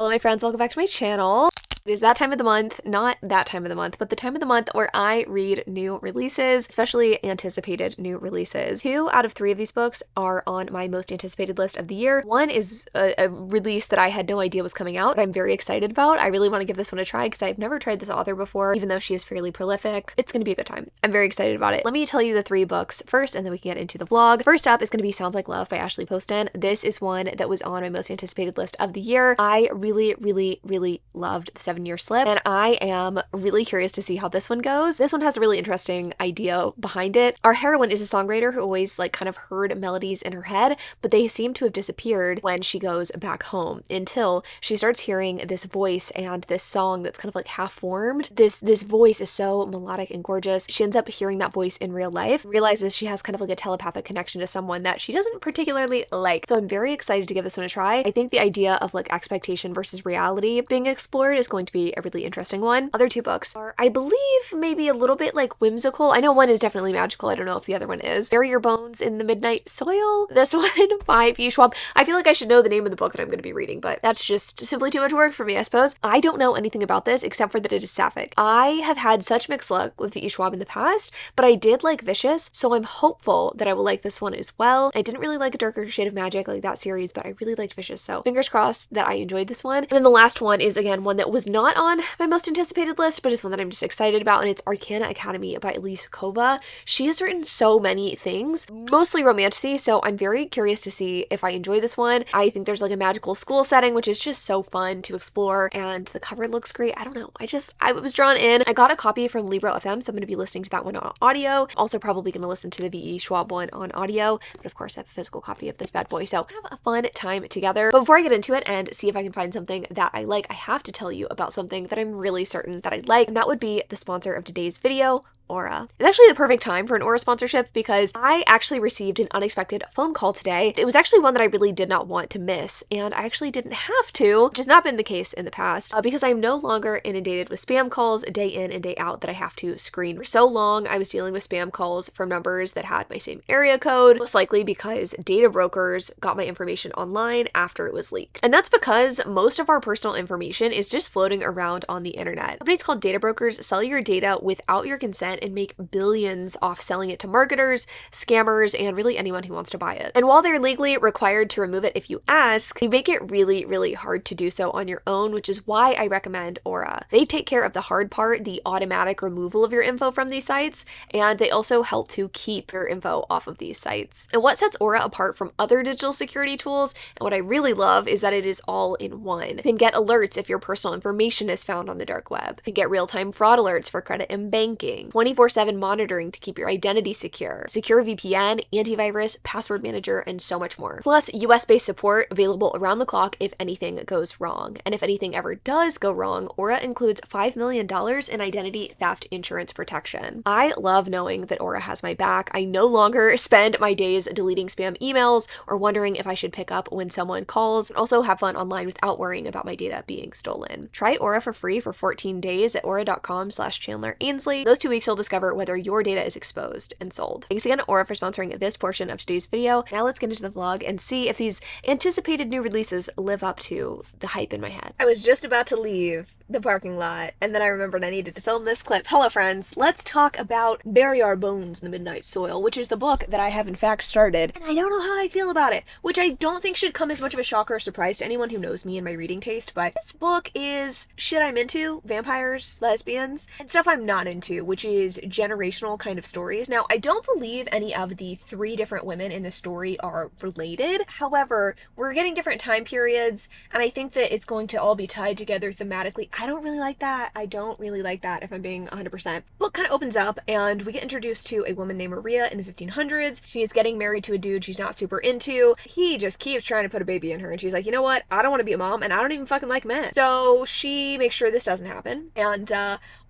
Hello my friends, welcome back to my channel. It is that time of the month, not that time of the month, but the time of the month where I read new releases, especially anticipated new releases. 2 out of 3 of these books are on my most anticipated list of the year. One is a release that I had no idea was coming out, but I'm very excited about. I really want to give this one a try because I've never tried this author before, even though she is fairly prolific. It's going to be a good time. I'm very excited about it. Let me tell you the 3 books first, and then we can get into the vlog. First up is going to be Sounds Like Love by Ashley Poston. This is one that was on my most anticipated list of the year. I really loved The 7 Year Slip, and I am really curious to see how this one goes. This one has a really interesting idea behind it. Our heroine is a songwriter who always kind of heard melodies in her head, but they seem to have disappeared when she goes back home until she starts hearing this voice and this song that's kind of half formed. This voice is so melodic and gorgeous. She ends up hearing that voice in real life, realizes she has kind of a telepathic connection to someone that she doesn't particularly like. So I'm very excited to give this one a try. I think the idea of expectation versus reality being explored is going to be a really interesting one. Other 2 books are, I believe, maybe a little bit whimsical. I know one is definitely magical. I don't know if the other one is. Bury Your Bones in the Midnight Soil. This one by V. Schwab. I feel like I should know the name of the book that I'm going to be reading, but that's just simply too much work for me, I suppose. I don't know anything about this except for that it is sapphic. I have had such mixed luck with V. Schwab in the past, but I did like Vicious, so I'm hopeful that I will like this one as well. I didn't really like A Darker Shade of Magic, that series, but I really liked Vicious, so fingers crossed that I enjoyed this one. And then the last one is, again, one that was not on my most anticipated list, but it's one that I'm just excited about, and it's Arcana Academy by Elise Kova. She has written so many things, mostly romantasy, so I'm very curious to see if I enjoy this one. I think there's a magical school setting, which is just so fun to explore, and the cover looks great. I don't know. I was drawn in. I got a copy from Libro FM, so I'm going to be listening to that one on audio. Also probably going to listen to the V.E. Schwab one on audio, but of course I have a physical copy of this bad boy, so have a fun time together. But before I get into it and see if I can find something that I like, I have to tell you about something that I'm really certain that I like, and that would be the sponsor of today's video, Aura. It's actually the perfect time for an Aura sponsorship because I actually received an unexpected phone call today. It was actually one that I really did not want to miss, and I actually didn't have to, which has not been the case in the past, because I'm no longer inundated with spam calls day in and day out that I have to screen. For so long, I was dealing with spam calls from numbers that had my same area code, most likely because data brokers got my information online after it was leaked. And that's because most of our personal information is just floating around on the internet. Companies called data brokers sell your data without your consent and make billions off selling it to marketers, scammers, and really anyone who wants to buy it. And while they're legally required to remove it if you ask, they make it really hard to do so on your own, which is why I recommend Aura. They take care of the hard part, the automatic removal of your info from these sites, and they also help to keep your info off of these sites. And what sets Aura apart from other digital security tools, and what I really love, is that it is all in one. You can get alerts if your personal information is found on the dark web. You can get real-time fraud alerts for credit and banking, 24/7 monitoring to keep your identity secure, secure VPN, antivirus, password manager, and so much more. Plus, US-based support available around the clock if anything goes wrong. And if anything ever does go wrong, Aura includes $5 million in identity theft insurance protection. I love knowing that Aura has my back. I no longer spend my days deleting spam emails or wondering if I should pick up when someone calls, and also have fun online without worrying about my data being stolen. Try Aura for free for 14 days at aura.com/chandler.ainsley. Those 2 weeks will discover whether your data is exposed and sold. Thanks again to Aura for sponsoring this portion of today's video. Now let's get into the vlog and see if these anticipated new releases live up to the hype in my head. I was just about to leave the parking lot, and then I remembered I needed to film this clip. Hello friends, let's talk about Bury Our Bones in the Midnight Soil, which is the book that I have in fact started, and I don't know how I feel about it, which I don't think should come as much of a shocker or surprise to anyone who knows me and my reading taste, but this book is shit I'm into, vampires, lesbians, and stuff I'm not into, which is generational kind of stories. Now, I don't believe any of the 3 different women in the story are related. However, we're getting different time periods, and I think that it's going to all be tied together thematically. I don't really like that. I don't really like that, if I'm being 100%. Book kind of opens up, and we get introduced to a woman named Maria in the 1500s. She's getting married to a dude she's not super into. He just keeps trying to put a baby in her, and she's like, you know what? I don't want to be a mom, and I don't even fucking like men. So she makes sure this doesn't happen, and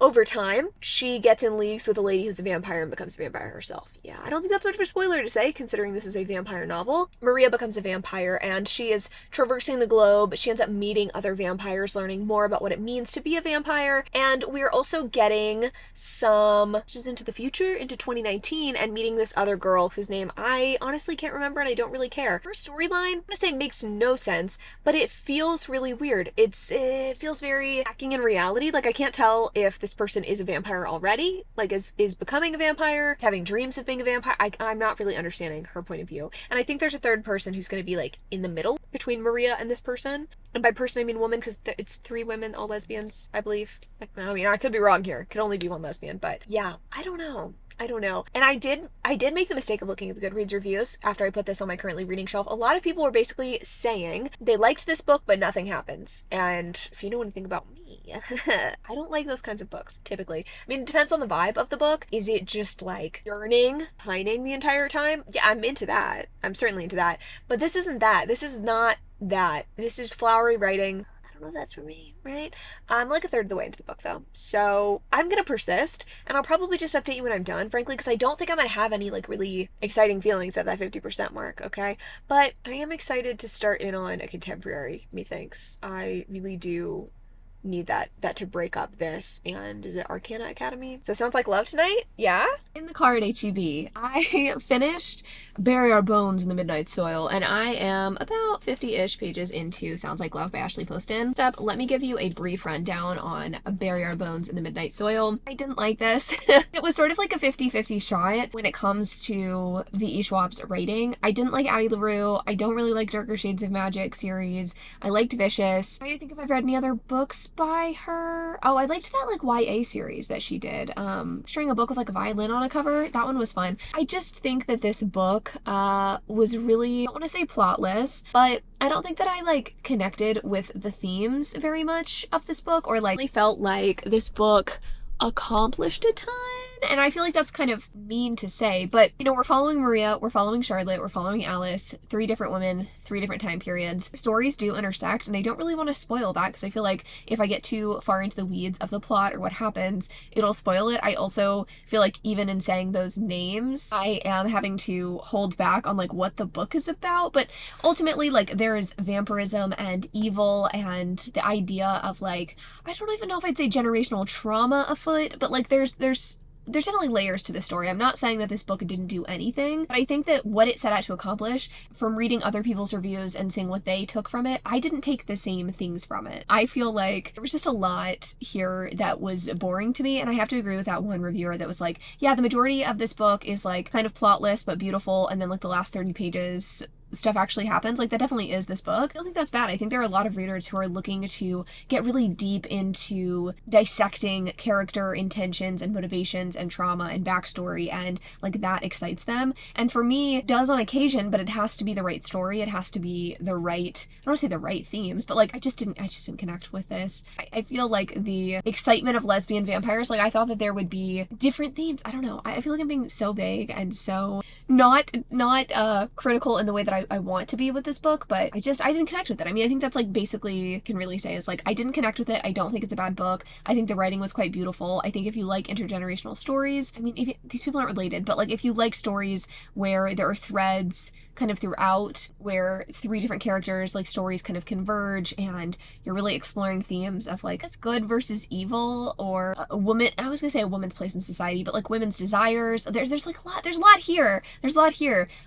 over time, she gets in leagues with a lady who's a vampire and becomes a vampire herself. Yeah, I don't think that's much of a spoiler to say, considering this is a vampire novel. Maria becomes a vampire, and she is traversing the globe. She ends up meeting other vampires, learning more about what it means to be a vampire, and we're also getting some just into the future, into 2019, and meeting this other girl whose name I honestly can't remember, and I don't really care. Her storyline, I'm gonna say, makes no sense, but it feels really weird. It feels very hacking in reality. Like, I can't tell if this person is a vampire already, like is becoming a vampire, having dreams of being a vampire. I'm not really understanding her point of view. And I think there's a third person who's going to be like in the middle between Maria and this person. And by person I mean woman, because it's 3 women, all lesbians, I believe. Like, I mean, I could be wrong here. Could only be 1 lesbian, but yeah, I don't know. And I did make the mistake of looking at the Goodreads reviews after I put this on my currently reading shelf. A lot of people were basically saying they liked this book, but nothing happens. And if you know anything about me, I don't like those kinds of books, typically. I mean, it depends on the vibe of the book. Is it just like yearning, pining the entire time? Yeah, I'm into that. I'm certainly into that. But this isn't that. This is not that. This is flowery writing. I don't know if that's for me, right? I'm like a third of the way into the book though. So I'm gonna persist, and I'll probably just update you when I'm done, frankly, because I don't think I'm gonna have any like really exciting feelings at that 50% mark, okay? But I am excited to start in on a contemporary, methinks. I really do need that to break up this, and is it Arcana Academy? So Sounds Like Love tonight? Yeah? In the car at HEB, I finished Bury Our Bones in the Midnight Soil, and I am about 50-ish pages into Sounds Like Love by Ashley Poston. Let me give you a brief rundown on Bury Our Bones in the Midnight Soil. I didn't like this. It was sort of like a 50-50 shot when it comes to V.E. Schwab's writing. I didn't like Addie LaRue. I don't really like Darker Shades of Magic series. I liked Vicious. I don't think if I've read any other books by her. Oh, I liked that like YA series that she did. Sharing a book with like a violin on a cover. That one was fun. I just think that this book was really, I don't want to say plotless, but I don't think that I like connected with the themes very much of this book, or like really felt like this book accomplished a ton. And I feel like that's kind of mean to say, but you know, we're following Maria, we're following Charlotte, we're following Alice, 3 different women, 3 different time periods. Stories do intersect, and I don't really want to spoil that because I feel like if I get too far into the weeds of the plot or what happens, it'll spoil it. I also feel like even in saying those names, I am having to hold back on like what the book is about, but ultimately like there's vampirism and evil and the idea of like, I don't even know if I'd say generational trauma afoot, but like there's definitely layers to the story. I'm not saying that this book didn't do anything, but I think that what it set out to accomplish, from reading other people's reviews and seeing what they took from it, I didn't take the same things from it. I feel like there was just a lot here that was boring to me, and I have to agree with that one reviewer that was like, yeah, the majority of this book is like kind of plotless but beautiful, and then like the last 30 pages stuff actually happens. Like, that definitely is this book. I don't think that's bad. I think there are a lot of readers who are looking to get really deep into dissecting character intentions and motivations and trauma and backstory, and like that excites them. And for me, it does on occasion, but it has to be the right story. It has to be the right, I don't want to say the right themes, but like I just didn't connect with this. I feel like the excitement of lesbian vampires, like I thought that there would be different themes. I don't know. I feel like I'm being so vague and so not critical in the way that I want to be with this book, but I didn't connect with it. I mean, I think that's like basically can really say is like I didn't connect with it. I don't think it's a bad book. I think the writing was quite beautiful. I think if you like intergenerational stories, I mean, these people aren't related, but like if you like stories where there are threads kind of throughout, where 3 different characters, like stories kind of converge, and you're really exploring themes of like it's good versus evil, or a woman, I was gonna say a woman's place in society, but like women's desires. There's like a lot. There's a lot here.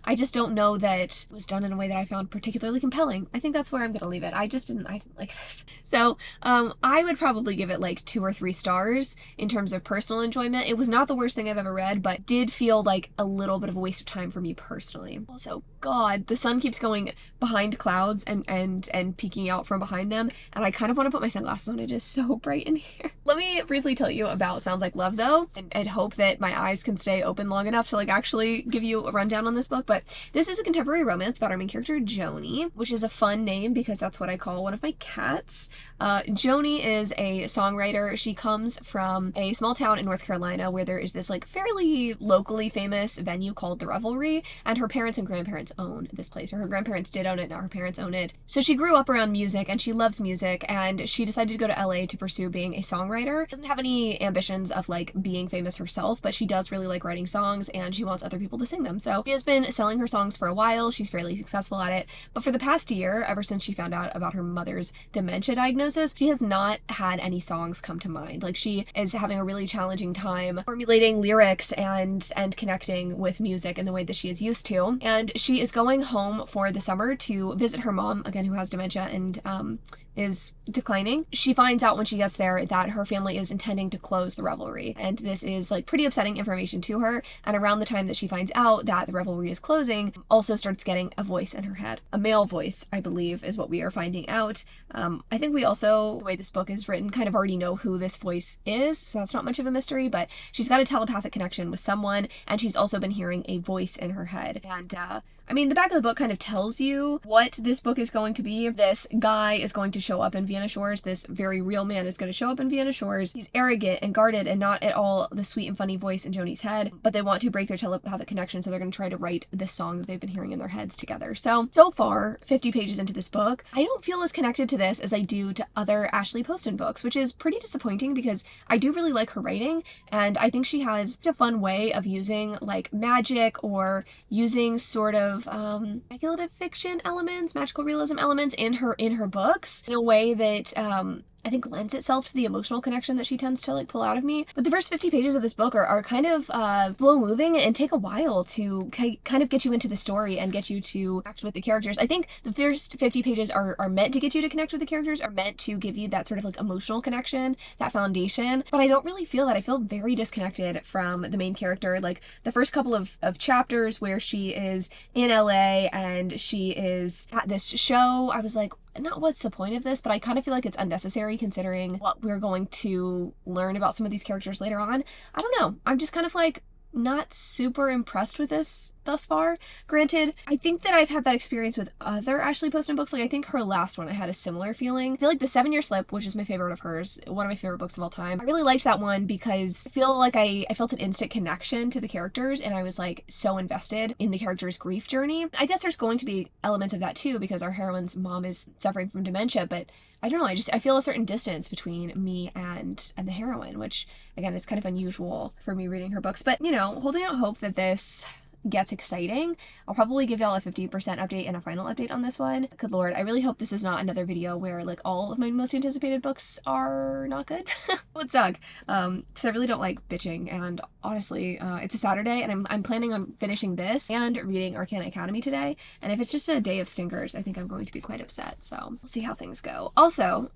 I just don't know that it was done in a way that I found particularly compelling. I think that's where I'm gonna leave it. I didn't like this. So I would probably give it like 2 or 3 stars in terms of personal enjoyment. It was not the worst thing I've ever read, but did feel like a little bit of a waste of time for me personally. Also, God, the sun keeps going behind clouds and peeking out from behind them, and I kind of want to put my sunglasses on. It is so bright in here. Let me briefly tell you about Sounds Like Love though, and hope that my eyes can stay open long enough to like actually give you a rundown on this book. But this is a contemporary romance about our main character Joni, which is a fun name because that's what I call one of my cats. Joni is a songwriter. She comes from a small town in North Carolina where there is this like fairly locally famous venue called The Revelry, and her parents and grandparents own this place, or her grandparents did own it, now her parents own it. So she grew up around music and she loves music, and she decided to go to LA to pursue being a songwriter songwriter. Doesn't have any ambitions of like being famous herself, but she does really like writing songs and she wants other people to sing them. So she has been selling her songs for a while. She's fairly successful at it. But for the past year, ever since she found out about her mother's dementia diagnosis, she has not had any songs come to mind. Like, she is having a really challenging time formulating lyrics and connecting with music in the way that she is used to. And she is going home for the summer to visit her mom, again, who has dementia and is declining. She finds out when she gets there that her family is intending to close the Revelry, and this is like pretty upsetting information to her. And around the time that she finds out that the Revelry is closing, also starts getting a voice in her head. A male voice, I believe, is what we are finding out. I think we also, the way this book is written, kind of already know who this voice is, so that's not much of a mystery, but she's got a telepathic connection with someone, and she's also been hearing a voice in her head. And I mean, the back of the book kind of tells you what this book is going to be. This guy is going to show up in Vienna Shores. This very real man is going to show up in Vienna Shores. He's arrogant and guarded and not at all the sweet and funny voice in Joni's head, but they want to break their telepathic connection, so they're going to try to write this song that they've been hearing in their heads together. So far, 50 pages into this book, I don't feel as connected to this as I do to other Ashley Poston books, which is pretty disappointing because I do really like her writing, and I think she has such a fun way of using like magic or using sort of speculative fiction elements, magical realism elements in her books in a way that I think lends itself to the emotional connection that she tends to like pull out of me. But the first 50 pages of this book are kind of slow moving and take a while to kind of get you into the story and get you to act with the characters. I think the first 50 pages are meant to get you to connect with the characters, are meant to give you that sort of like emotional connection, that foundation. But I don't really feel that. I feel very disconnected from the main character. Like the first couple of chapters where she is in LA and she is at this show, I was like, not what's the point of this, but I kind of feel like it's unnecessary considering what we're going to learn about some of these characters later on. I don't know. I'm just kind of like not super impressed with this thus far. Granted, I think that I've had that experience with other Ashley Poston books. Like I think her last one, I had a similar feeling. I feel like The 7-Year Slip, which is my favorite of hers, one of my favorite books of all time, I really liked that one because I feel like I felt an instant connection to the characters and I was like so invested in the character's grief journey. I guess there's going to be elements of that too because our heroine's mom is suffering from dementia, but I don't know, I feel a certain distance between me and the heroine, which again is kind of unusual for me reading her books. But you know, holding out hope that this gets exciting. I'll probably give y'all a 50% update and a final update on this one. Good lord, I really hope this is not another video where like all of my most anticipated books are not good. Would suck. So I really don't like bitching, and honestly, it's a Saturday and I'm planning on finishing this and reading Arcana Academy today, and if it's just a day of stinkers, I think I'm going to be quite upset, so we'll see how things go. Also,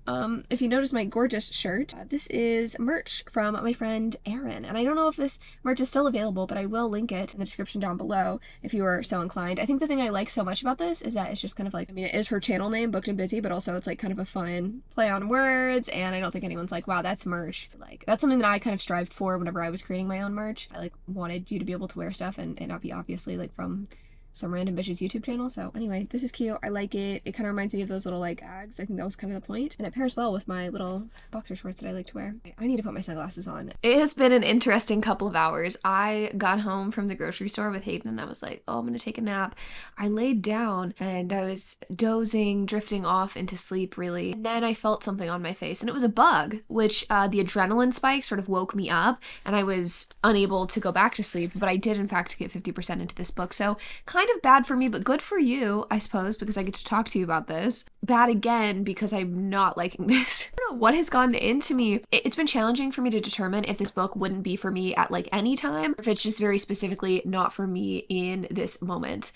if you notice my gorgeous shirt, this is merch from my friend Erin, and I don't know if this merch is still available, but I will link it in the description down below if you are so inclined. I think the thing I like so much about this is that it's just kind of like, I mean, it is her channel name, Booked and Busy, but also it's like kind of a fun play on words, and I don't think anyone's like, wow, that's merch. Like, that's something that I kind of strived for whenever I was creating my own merch. I like wanted you to be able to wear stuff and not be obviously like from some random bitch's YouTube channel. So anyway, this is cute. I like it. It kind of reminds me of those little like Ags. I think that was kind of the point. And it pairs well with my little boxer shorts that I like to wear. I need to put my sunglasses on. It has been an interesting couple of hours. I got home from the grocery store with Hayden and I was like, oh, I'm gonna take a nap. I laid down and I was dozing, drifting off into sleep really. And then I felt something on my face and it was a bug, which the adrenaline spike sort of woke me up and I was unable to go back to sleep, but I did in fact get 50% into this book. So kind of bad for me, but good for you, I suppose, because I get to talk to you about this. Bad again because I'm not liking this. I don't know what has gone into me. It's been challenging for me to determine if this book wouldn't be for me at like any time, or if it's just very specifically not for me in this moment.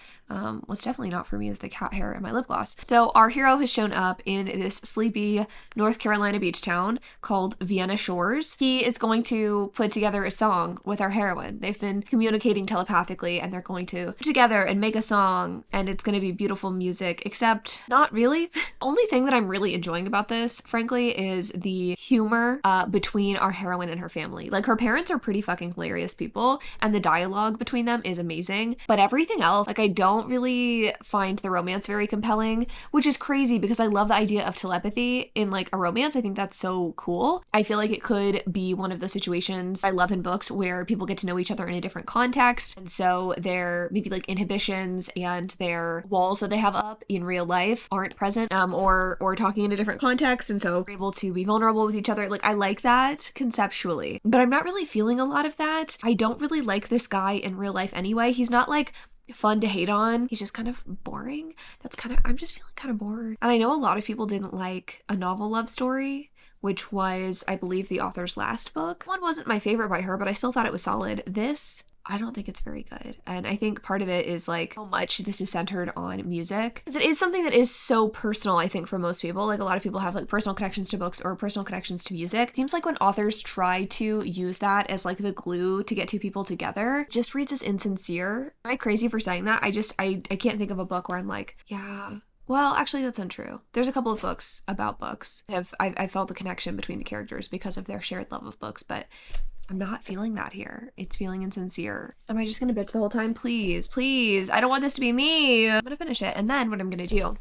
What's definitely not for me is the cat hair and my lip gloss. So our hero has shown up in this sleepy North Carolina beach town called Vienna Shores. He is going to put together a song with our heroine. They've been communicating telepathically and they're going to put together and make a song, and it's going to be beautiful music, except not really. Only thing that I'm really enjoying about this, frankly, is the humor between our heroine and her family. Like, her parents are pretty fucking hilarious people, and the dialogue between them is amazing, but everything else, like, I don't really find the romance very compelling, which is crazy because I love the idea of telepathy in, like, a romance. I think that's so cool. I feel like it could be one of the situations I love in books where people get to know each other in a different context, and so their maybe, like, inhibitions and their walls that they have up in real life aren't present, or talking in a different context, and so we're able able to be vulnerable with each other. Like, I like that conceptually, but I'm not really feeling a lot of that. I don't really like this guy in real life anyway. He's not like fun to hate on. He's just kind of boring. I'm just feeling kind of bored. And I know a lot of people didn't like A Novel Love Story, which was, I believe, the author's last book. One wasn't my favorite by her, but I still thought it was solid. This, I don't think it's very good. And I think part of it is like how much this is centered on music. Because it is something that is so personal, I think, for most people. Like, a lot of people have like personal connections to books or personal connections to music. It seems like when authors try to use that as like the glue to get two people together, it just reads as insincere. Am I crazy for saying that? I can't think of a book where I'm like, yeah. Well, actually, that's untrue. There's a couple of books about books. I felt the connection between the characters because of their shared love of books, but I'm not feeling that here. It's feeling insincere. Am I just gonna bitch the whole time? Please, please. I don't want this to be me. I'm gonna finish it. And then what I'm gonna do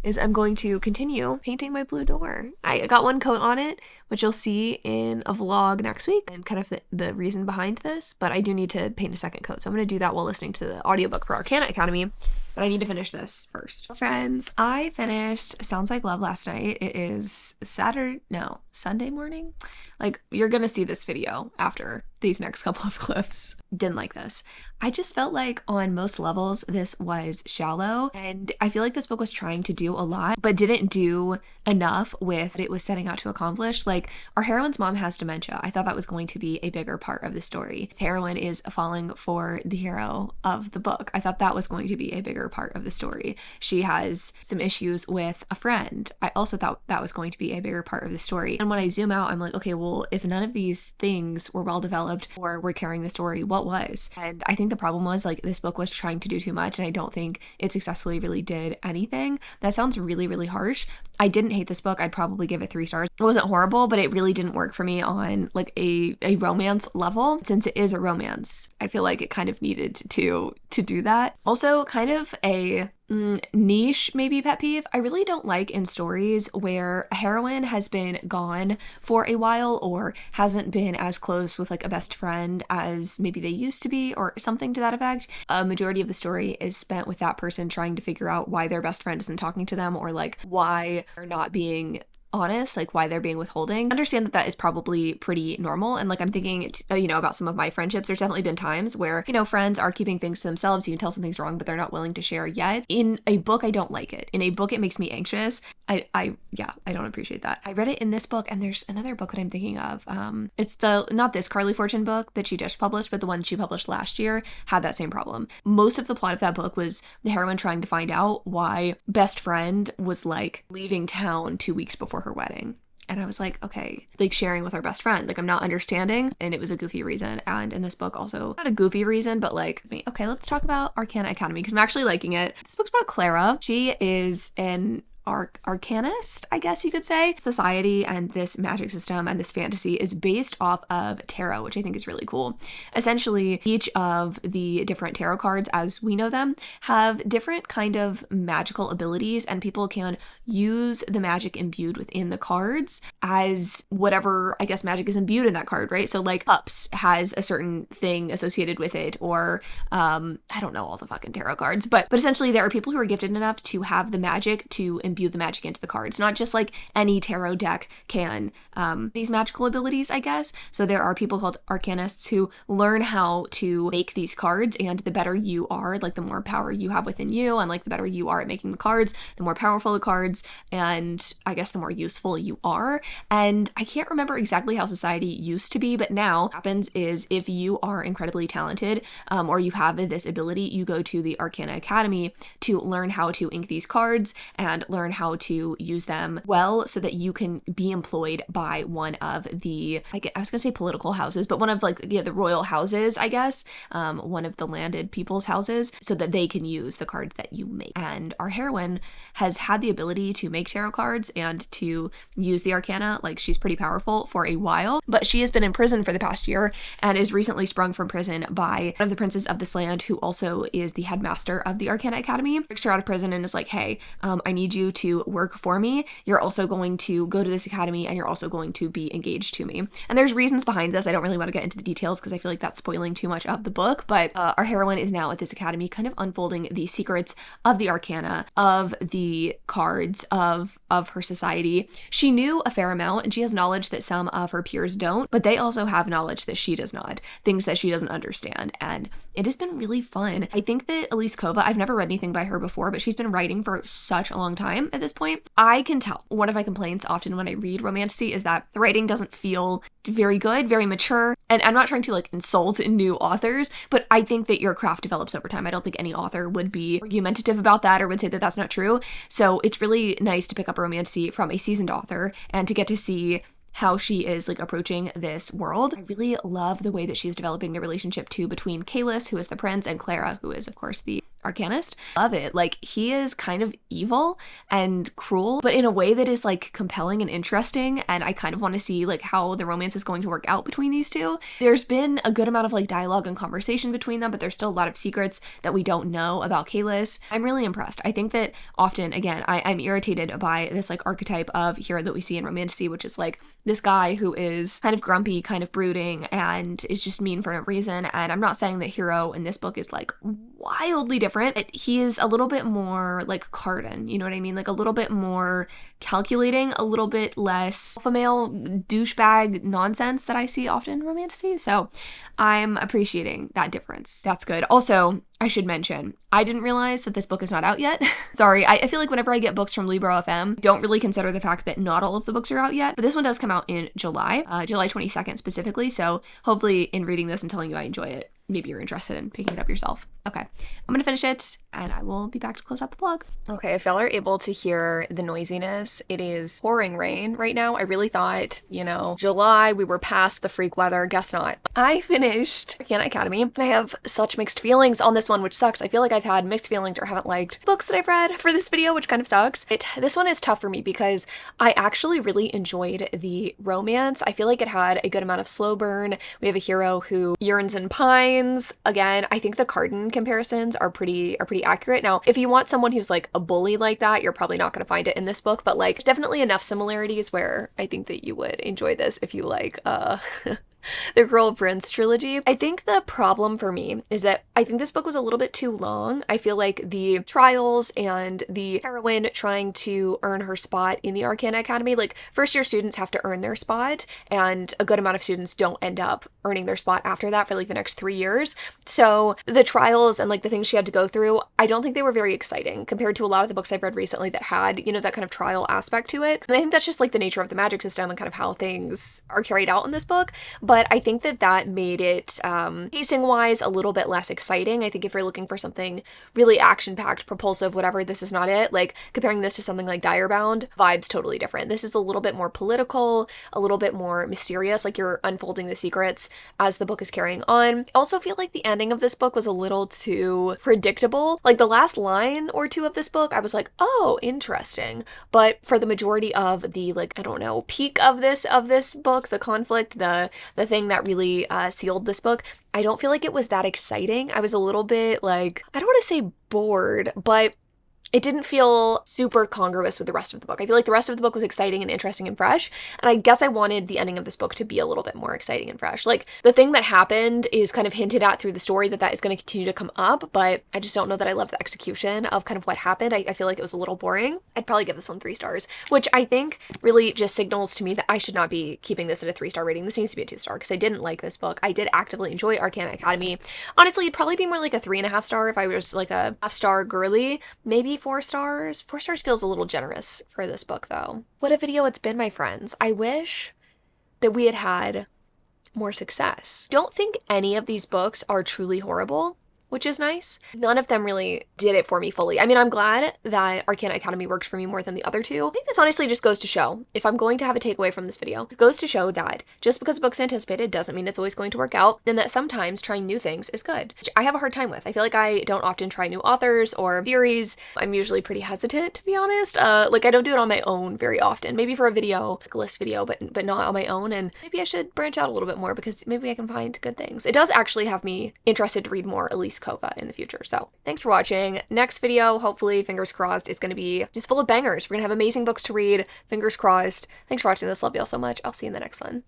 is I'm going to continue painting my blue door. I got one coat on it, which you'll see in a vlog next week, and kind of the reason behind this, but I do need to paint a second coat. So I'm gonna do that while listening to the audiobook for Arcana Academy, but I need to finish this first. Friends, I finished Sounds Like Love last night. It is Sunday morning. Like, you're gonna see this video after these next couple of clips. Didn't like this. I just felt like on most levels this was shallow, and I feel like this book was trying to do a lot but didn't do enough with what it was setting out to accomplish. Like, our heroine's mom has dementia. I thought that was going to be a bigger part of the story. This heroine is falling for the hero of the book. I thought that was going to be a bigger part of the story. She has some issues with a friend. I also thought that was going to be a bigger part of the story. And when I zoom out, I'm like, okay, well, if none of these things were well developed or were carrying the story, what was? And I think the problem was, like, this book was trying to do too much, and I don't think it successfully really did anything. That sounds really, really harsh. I didn't hate this book. I'd probably give it 3 stars. It wasn't horrible, but it really didn't work for me on like a romance level. Since it is a romance, I feel like it kind of needed to do that. Also, kind of a niche maybe pet peeve I really don't like in stories where a heroine has been gone for a while or hasn't been as close with like a best friend as maybe they used to be, or something to that effect. A majority of the story is spent with that person trying to figure out why their best friend isn't talking to them, or like why they're not being honest, like why they're being withholding. I understand that is probably pretty normal, and like I'm thinking about some of my friendships. There's definitely been times where friends are keeping things to themselves. You can tell something's wrong, but they're not willing to share yet. In a book, I don't like it. In a book, it makes me anxious. I don't appreciate that. I read it in this book, and there's another book that I'm thinking of. It's not this Carly Fortune book that she just published, but the one she published last year had that same problem. Most of the plot of that book was the heroine trying to find out why best friend was like leaving town 2 weeks before her wedding. And I was like, okay, like sharing with our best friend, like I'm not understanding. And it was a goofy reason. And in this book also, not a goofy reason, but like, okay, let's talk about Arcana Academy, because I'm actually liking it. This book's about Clara. She is an arcanist, I guess you could say. Society and this magic system and this fantasy is based off of tarot, which I think is really cool. Essentially, each of the different tarot cards as we know them have different kind of magical abilities, and people can use the magic imbued within the cards as whatever, I guess, magic is imbued in that card, right? So like Cups has a certain thing associated with it, or I don't know all the fucking tarot cards, but essentially there are people who are gifted enough to have the magic to imbue the magic into the cards. Not just like any tarot deck can these magical abilities, I guess. So there are people called arcanists who learn how to make these cards, and the better you are, like the more power you have within you, and like the better you are at making the cards, the more powerful the cards, and I guess the more useful you are. And I can't remember exactly how society used to be, but now what happens is if you are incredibly talented or you have this ability, you go to the Arcana Academy to learn how to ink these cards and learn how to use them well, so that you can be employed by one of the, I was gonna say political houses, but one of like, the royal houses, I guess, one of the landed people's houses, so that they can use the cards that you make. And our heroine has had the ability to make tarot cards and to use the arcana. Like, she's pretty powerful for a while, but she has been in prison for the past year and is recently sprung from prison by one of the princes of this land, who also is the headmaster of the Arcana Academy. Breaks her out of prison and is like, hey, I need you you to work for me, you're also going to go to this academy and you're also going to be engaged to me. And there's reasons behind this. I don't really want to get into the details because I feel like that's spoiling too much of the book, but our heroine is now at this academy kind of unfolding the secrets of the arcana, of the cards, of her society. She knew a fair amount and she has knowledge that some of her peers don't, but they also have knowledge that she does not, things that she doesn't understand. And it has been really fun. I think that Elise Kova, I've never read anything by her before, but she's been writing for such a long time at this point. I can tell. One of my complaints often when I read romantasy is that the writing doesn't feel very good, very mature. And I'm not trying to like insult new authors, but I think that your craft develops over time. I don't think any author would be argumentative about that or would say that that's not true. So it's really nice to pick up a romantasy from a seasoned author and to get to see how she is like approaching this world. I really love the way that she's developing the relationship too between Kalis, who is the prince, and Clara, who is of course the arcanist. Love it. Like, he is kind of evil and cruel, but in a way that is like compelling and interesting, and I kind of want to see like how the romance is going to work out between these two. There's been a good amount of like dialogue and conversation between them, but there's still a lot of secrets that we don't know about Kalis. I'm really impressed. I think that often, again, I'm irritated by this like archetype of hero that we see in romantasy, which is like this guy who is kind of grumpy, kind of brooding, and is just mean for no reason. And I'm not saying that hero in this book is like wildly different. He is a little bit more like Cardan, you know what I mean? Like a little bit more calculating, a little bit less alpha male douchebag nonsense that I see often in romantasy. So I'm appreciating that difference. That's good. Also, I should mention, I didn't realize that this book is not out yet. Sorry, I feel like whenever I get books from Libro FM, I don't really consider the fact that not all of the books are out yet, but this one does come out in July, July 22nd specifically, so hopefully in reading this and telling you I enjoy it, maybe you're interested in picking it up yourself. Okay, I'm gonna finish it and I will be back to close out the vlog. Okay, if y'all are able to hear the noisiness, it is pouring rain right now. I really thought, you know, July, we were past the freak weather. Guess not. I finished Arcana Academy and I have such mixed feelings on this one, which sucks. I feel like I've had mixed feelings or haven't liked books that I've read for this video, which kind of sucks. This one is tough for me because I actually really enjoyed the romance. I feel like it had a good amount of slow burn. We have a hero who yearns and pines. Again, I think the Cardan comparisons are pretty accurate. Now, if you want someone who's like a bully like that, you're probably not going to find it in this book, but like there's definitely enough similarities where I think that you would enjoy this if you like the Girl Prince trilogy. I think the problem for me is that I think this book was a little bit too long. I feel like the trials and the heroine trying to earn her spot in the Arcana Academy, like first year students have to earn their spot and a good amount of students don't end up earning their spot after that for like the next 3 years. So the trials and like the things she had to go through, I don't think they were very exciting compared to a lot of the books I've read recently that had, you know, that kind of trial aspect to it. And I think that's just like the nature of the magic system and kind of how things are carried out in this book. But I think that made it, pacing-wise, a little bit less exciting. I think if you're looking for something really action-packed, propulsive, whatever, this is not it. Like, comparing this to something like Direbound, vibes totally different. This is a little bit more political, a little bit more mysterious, like you're unfolding the secrets as the book is carrying on. I also feel like the ending of this book was a little too predictable. Like, the last line or two of this book, I was like, oh, interesting. But for the majority of the, like, I don't know, peak of this book, the conflict, the thing that really sealed this book, I don't feel like it was that exciting. I was a little bit like, I don't want to say bored, but it didn't feel super congruous with the rest of the book. I feel like the rest of the book was exciting and interesting and fresh, and I guess I wanted the ending of this book to be a little bit more exciting and fresh. Like, the thing that happened is kind of hinted at through the story that is going to continue to come up, but I just don't know that I love the execution of kind of what happened. I feel like it was a little boring. I'd probably give this one 3 stars, which I think really just signals to me that I should not be keeping this at a 3-star rating. This needs to be a 2-star because I didn't like this book. I did actively enjoy Arcana Academy. Honestly, it'd probably be more like a 3.5 star if I was like a half-star girly, maybe 4 stars. 4 stars feels a little generous for this book though. What a video it's been, my friends. I wish that we had had more success. Don't think any of these books are truly horrible, which is nice. None of them really did it for me fully. I mean, I'm glad that Arcana Academy worked for me more than the other two. I think this honestly just goes to show, if I'm going to have a takeaway from this video, it goes to show that just because a book's anticipated doesn't mean it's always going to work out, and that sometimes trying new things is good, which I have a hard time with. I feel like I don't often try new authors or theories. I'm usually pretty hesitant, to be honest. Like, I don't do it on my own very often. Maybe for a video, like a list video, but not on my own, and maybe I should branch out a little bit more because maybe I can find good things. It does actually have me interested to read more Elise Kova in the future. So thanks for watching. Next video, hopefully, fingers crossed, is going to be just full of bangers. We're going to have amazing books to read. Fingers crossed. Thanks for watching this. Love you all so much. I'll see you in the next one.